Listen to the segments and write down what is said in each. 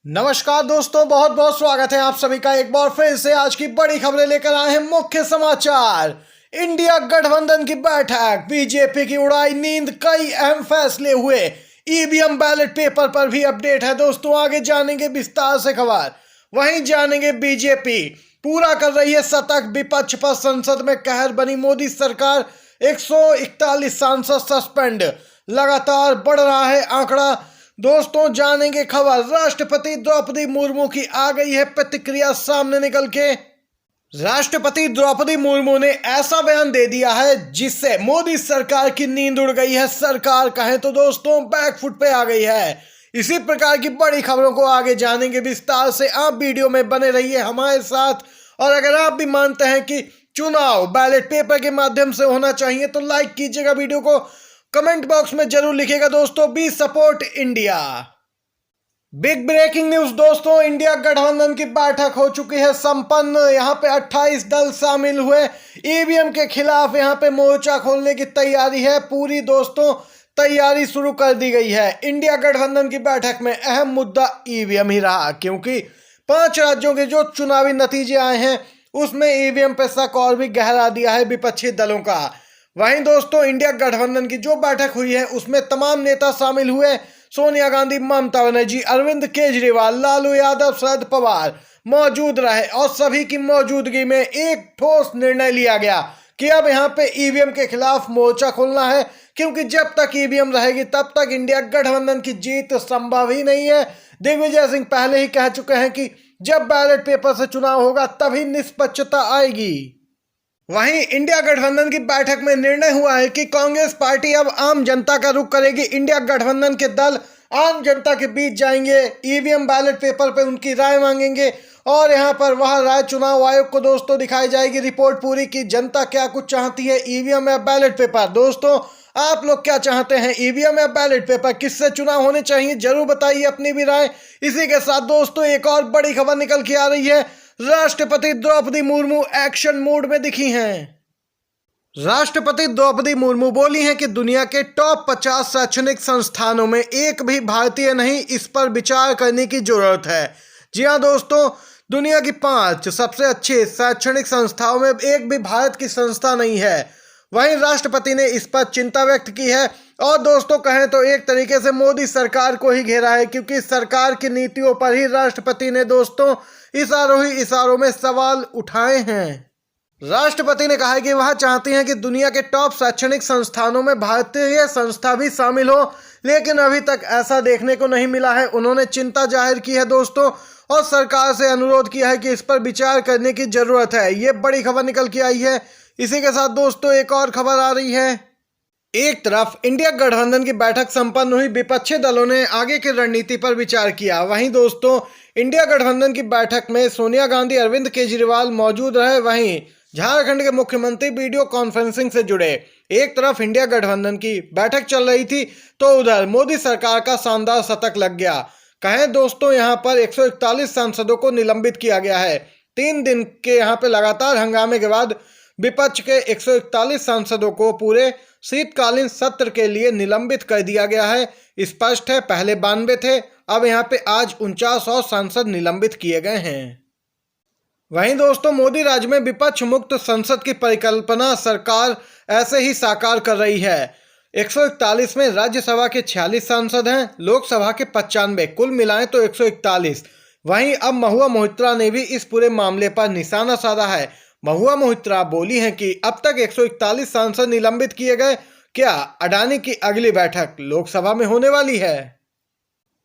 नमस्कार दोस्तों, बहुत बहुत स्वागत है आप सभी का एक बार फिर से। आज की बड़ी खबरें लेकर आए हैं। मुख्य समाचार, इंडिया गठबंधन की बैठक, बीजेपी की उड़ाई नींद, कई अहम फैसले हुए, ईवीएम बैलेट पेपर पर भी अपडेट है दोस्तों। आगे जानेंगे विस्तार से खबर। वहीं जानेंगे बीजेपी पूरा कर रही है शतक, विपक्ष पर संसद में कहर बनी मोदी सरकार, 141 सांसद सस्पेंड, लगातार बढ़ रहा है आंकड़ा। दोस्तों जानेंगे खबर, राष्ट्रपति द्रौपदी मुर्मू की आ गई है प्रतिक्रिया सामने निकल के। राष्ट्रपति द्रौपदी मुर्मू ने ऐसा बयान दे दिया है जिससे मोदी सरकार की नींद उड़ गई है। सरकार कहें तो दोस्तों बैकफुट पे आ गई है। इसी प्रकार की बड़ी खबरों को आगे जानेंगे विस्तार से। आप वीडियो में बने रहिए हमारे साथ। और अगर आप भी मानते हैं कि चुनाव बैलेट पेपर के माध्यम से होना चाहिए तो लाइक कीजिएगा वीडियो को, कमेंट बॉक्स में जरूर लिखेगा दोस्तों, be support India. Big breaking news दोस्तों, इंडिया गठबंधन की बैठक हो चुकी है संपन्न। यहां पे 28 दल शामिल हुए। ईवीएम के खिलाफ यहां पे मोर्चा खोलने की तैयारी है पूरी दोस्तों, तैयारी शुरू कर दी गई है। इंडिया गठबंधन की बैठक में अहम मुद्दा ईवीएम ही रहा, क्योंकि 5 राज्यों के जो चुनावी नतीजे आए हैं उसमें ईवीएम पे शक और भी गहरा दिया है विपक्षी दलों का। वहीं दोस्तों इंडिया गठबंधन की जो बैठक हुई है उसमें तमाम नेता शामिल हुए। सोनिया गांधी, ममता बनर्जी, अरविंद केजरीवाल, लालू यादव, शरद पवार मौजूद रहे और सभी की मौजूदगी में एक ठोस निर्णय लिया गया कि अब यहां पे ईवीएम के खिलाफ मोर्चा खोलना है, क्योंकि जब तक ईवीएम रहेगी तब तक इंडिया गठबंधन की जीत संभव ही नहीं है। दिग्विजय सिंह पहले ही कह चुके हैं कि जब बैलेट पेपर से चुनाव होगा तभी निष्पक्षता आएगी। वहीं इंडिया गठबंधन की बैठक में निर्णय हुआ है कि कांग्रेस पार्टी अब आम जनता का रुख करेगी। इंडिया गठबंधन के दल आम जनता के बीच जाएंगे, ईवीएम बैलेट पेपर पे उनकी राय मांगेंगे और यहां पर वह राय चुनाव आयोग को दोस्तों दिखाई जाएगी। रिपोर्ट पूरी की जनता क्या कुछ चाहती है, ईवीएम या बैलेट पेपर। दोस्तों आप लोग क्या चाहते हैं, ईवीएम या बैलेट पेपर, किससे चुनाव होने चाहिए, जरूर बताइए अपनी भी राय। इसी के साथ दोस्तों एक और बड़ी खबर निकल के आ रही है, राष्ट्रपति द्रौपदी मुर्मू एक्शन मोड में दिखी हैं। राष्ट्रपति द्रौपदी मुर्मू बोली हैं कि दुनिया के टॉप 50 शैक्षणिक संस्थानों में एक भी भारतीय नहीं, इस पर विचार करने की जरूरत है। जी हां दोस्तों, दुनिया की 5 सबसे अच्छी शैक्षणिक संस्थाओं में एक भी भारत की संस्था नहीं है। वहीं राष्ट्रपति ने इस पर चिंता व्यक्त की है और दोस्तों कहें तो एक तरीके से मोदी सरकार को ही घेरा है, क्योंकि सरकार की नीतियों पर ही राष्ट्रपति ने दोस्तों इशारों में सवाल उठाए हैं। राष्ट्रपति ने कहा है कि वह चाहती हैं कि दुनिया के टॉप शैक्षणिक संस्थानों में भारतीय संस्था भी शामिल हो, लेकिन अभी तक ऐसा देखने को नहीं मिला है। उन्होंने चिंता जाहिर की है दोस्तों और सरकार से अनुरोध किया है कि इस पर विचार करने की जरूरत है। ये बड़ी खबर निकल के आई है। इसी के साथ दोस्तों एक और खबर आ रही है। एक तरफ इंडिया गठबंधन की बैठक संपन्न हुई, विपक्षी दलों ने आगे की रणनीति पर विचार किया। वहीं दोस्तों इंडिया गठबंधन की बैठक में सोनिया गांधी, अरविंद केजरीवाल मौजूद रहे। वहीं झारखंड के मुख्यमंत्री वीडियो कॉन्फ्रेंसिंग से जुड़े। एक तरफ इंडिया गठबंधन की बैठक चल रही थी तो उधर मोदी सरकार का शानदार शतक लग गया। कहें दोस्तों यहां पर 141 सांसदों को निलंबित किया गया है। 3 दिन के यहां पे लगातार हंगामे के बाद विपक्ष के 141 सांसदों को पूरे शीतकालीन सत्र के लिए निलंबित कर दिया गया है। स्पष्ट है, पहले 92 थे, अब यहां पे आज 49 और सांसद निलंबित किए गए हैं। वहीं दोस्तों मोदी राज में विपक्ष मुक्त संसद की परिकल्पना सरकार ऐसे ही साकार कर रही है। 141 में राज्यसभा के 46 सांसद हैं, लोकसभा के 95, कुल मिलाएं तो 141। वहीं अब महुआ मोहित्रा ने भी इस पूरे मामले पर निशाना साधा है। महुआ मोहित्रा बोली हैं कि अब तक 141 सांसद निलंबित किए गए, क्या अडानी की अगली बैठक लोकसभा में होने वाली है।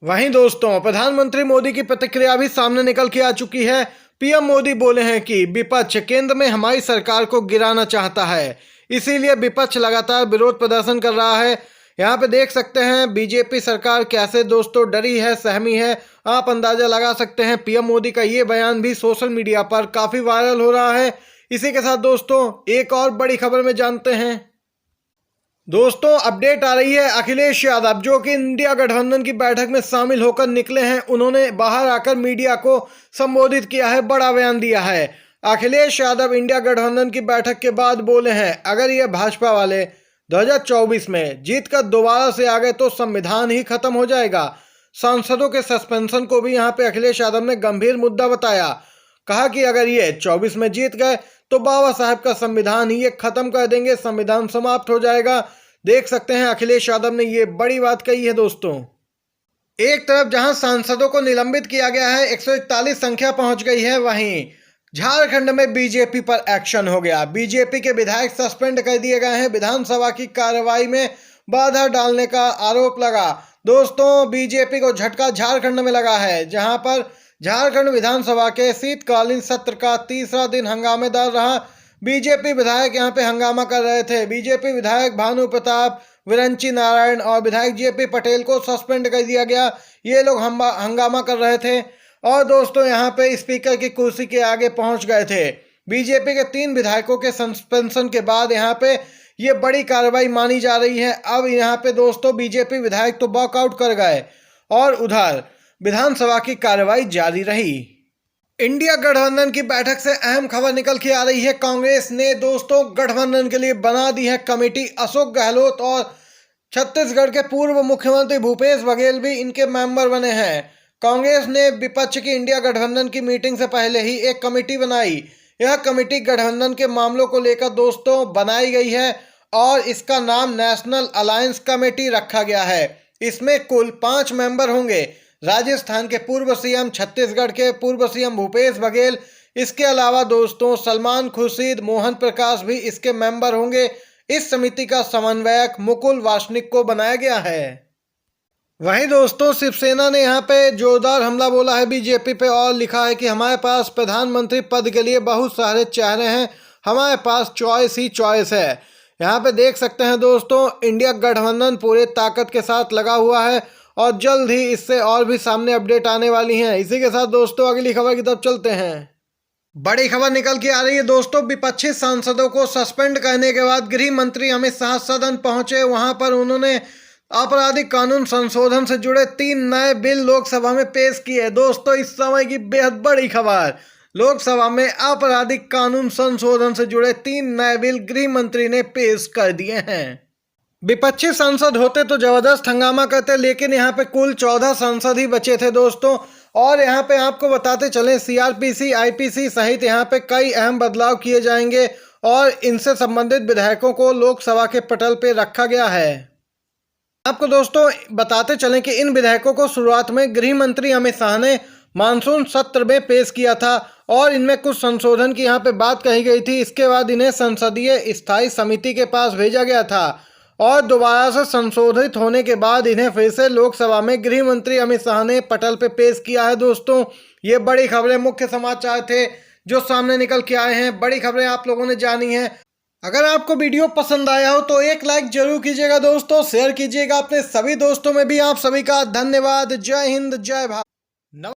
वहीं दोस्तों प्रधानमंत्री मोदी की प्रतिक्रिया भी सामने निकल के आ चुकी है। पीएम मोदी बोले हैं कि विपक्ष केंद्र में हमारी सरकार को गिराना चाहता है, इसीलिए विपक्ष लगातार विरोध प्रदर्शन कर रहा है। यहाँ पे देख सकते हैं बीजेपी सरकार कैसे दोस्तों डरी है, सहमी है। आप अंदाजा लगा सकते हैं। पीएम मोदी का ये बयान भी सोशल मीडिया पर काफी वायरल हो रहा है। इसी के साथ दोस्तों एक और बड़ी खबर में जानते हैं। दोस्तों अपडेट आ रही है, अखिलेश यादव जो कि इंडिया गठबंधन की बैठक में शामिल होकर निकले हैं, उन्होंने बाहर आकर मीडिया को संबोधित किया है, बड़ा बयान दिया है। अखिलेश यादव इंडिया गठबंधन की बैठक के बाद बोले हैं, अगर ये भाजपा वाले 2024 में जीत कर दोबारा से आ गए तो संविधान ही खत्म हो जाएगा। सांसदों के सस्पेंशन को भी यहाँ पे अखिलेश यादव ने गंभीर मुद्दा बताया। कहा कि अगर ये 24 में जीत गए तो बाबा साहब का संविधान ही ये खत्म कर देंगे, संविधान समाप्त हो जाएगा। देख सकते हैं अखिलेश यादव ने ये बड़ी बात कही है दोस्तों। एक तरफ जहां सांसदों को निलंबित किया गया है, 141 संख्या पहुंच गई है, वहीं झारखंड में बीजेपी पर एक्शन हो गया। बीजेपी के विधायक सस्पेंड कर दिए गए हैं। विधानसभा की कार्रवाई में बाधा डालने का आरोप लगा। दोस्तों, बीजेपी को झटका झारखंड में लगा है, जहां पर झारखंड विधानसभा के शीतकालीन सत्र का तीसरा दिन हंगामेदार रहा। बीजेपी विधायक यहां पे हंगामा कर रहे थे। बीजेपी विधायक भानु प्रताप, विरंची नारायण और विधायक जेपी पटेल को सस्पेंड कर दिया गया। ये लोग हंगामा कर रहे थे और दोस्तों यहाँ पे स्पीकर की कुर्सी के आगे पहुंच गए थे। बीजेपी के 3 विधायकों के सस्पेंशन के बाद यहाँ पे ये बड़ी कार्रवाई मानी जा रही है। अब यहाँ पे दोस्तों बीजेपी विधायक तो वॉकआउट कर गए और उधर विधानसभा की कार्रवाई जारी रही। इंडिया गठबंधन की बैठक से अहम खबर निकल के आ रही है। कांग्रेस ने दोस्तों गठबंधन के लिए बना दी है कमेटी। अशोक गहलोत और छत्तीसगढ़ के पूर्व मुख्यमंत्री भूपेश बघेल भी इनके मेंबर बने हैं। कांग्रेस ने विपक्ष की इंडिया गठबंधन की मीटिंग से पहले ही एक कमेटी बनाई। यह कमेटी गठबंधन के मामलों को लेकर दोस्तों बनाई गई है और इसका नाम नेशनल अलायंस कमेटी रखा गया है। इसमें कुल 5 मेंबर होंगे। राजस्थान के पूर्व सीएम, छत्तीसगढ़ के पूर्व सीएम भूपेश बघेल, इसके अलावा दोस्तों सलमान खुर्शीद, मोहन प्रकाश भी इसके मेंबर होंगे। इस समिति का समन्वयक मुकुल वासनिक को बनाया गया है। वहीं दोस्तों शिवसेना ने यहाँ पे जोरदार हमला बोला है बीजेपी पे और लिखा है कि हमारे पास प्रधानमंत्री पद के लिए बहुत सारे चेहरे हैं, हमारे पास चॉइस ही चॉइस है। यहाँ पे देख सकते हैं दोस्तों इंडिया गठबंधन पूरे ताकत के साथ लगा हुआ है और जल्द ही इससे और भी सामने अपडेट आने वाली हैं। इसी के साथ दोस्तों अगली खबर की तरफ चलते हैं। बड़ी खबर निकल के आ रही है दोस्तों, विपक्षी सांसदों को सस्पेंड करने के बाद गृह मंत्री अमित शाह सदन पहुंचे। वहां पर उन्होंने आपराधिक कानून संशोधन से जुड़े 3 नए बिल लोकसभा में पेश किए। दोस्तों इस समय की बेहद बड़ी खबर, लोकसभा में आपराधिक कानून संशोधन से जुड़े 3 नए बिल गृह मंत्री ने पेश कर दिए हैं। विपक्षी सांसद होते तो जबरदस्त हंगामा करते, लेकिन यहाँ पे कुल 14 सांसद ही बचे थे दोस्तों। और यहाँ पे आपको बताते चलें सीआरपीसी, आईपीसी सहित यहाँ पे कई अहम बदलाव किए जाएंगे और इनसे संबंधित विधायकों को लोकसभा के पटल पे रखा गया है। आपको दोस्तों बताते चलें कि इन विधायकों को शुरुआत में गृह मंत्री अमित शाह ने मानसून सत्र में पेश किया था और इनमें कुछ संशोधन की यहाँ पे बात कही गई थी। इसके बाद इन्हें संसदीय स्थायी समिति के पास भेजा गया था और दोबारा से संशोधित होने के बाद इन्हें फिर से लोकसभा में गृह मंत्री अमित शाह ने पटल पे पेश किया है। दोस्तों ये बड़ी खबरें, मुख्य समाचार थे जो सामने निकल के आए हैं। बड़ी खबरें आप लोगों ने जानी है। अगर आपको वीडियो पसंद आया हो तो एक लाइक जरूर कीजिएगा दोस्तों, शेयर कीजिएगा अपने सभी दोस्तों में भी। आप सभी का धन्यवाद। जय हिंद, जय भारत।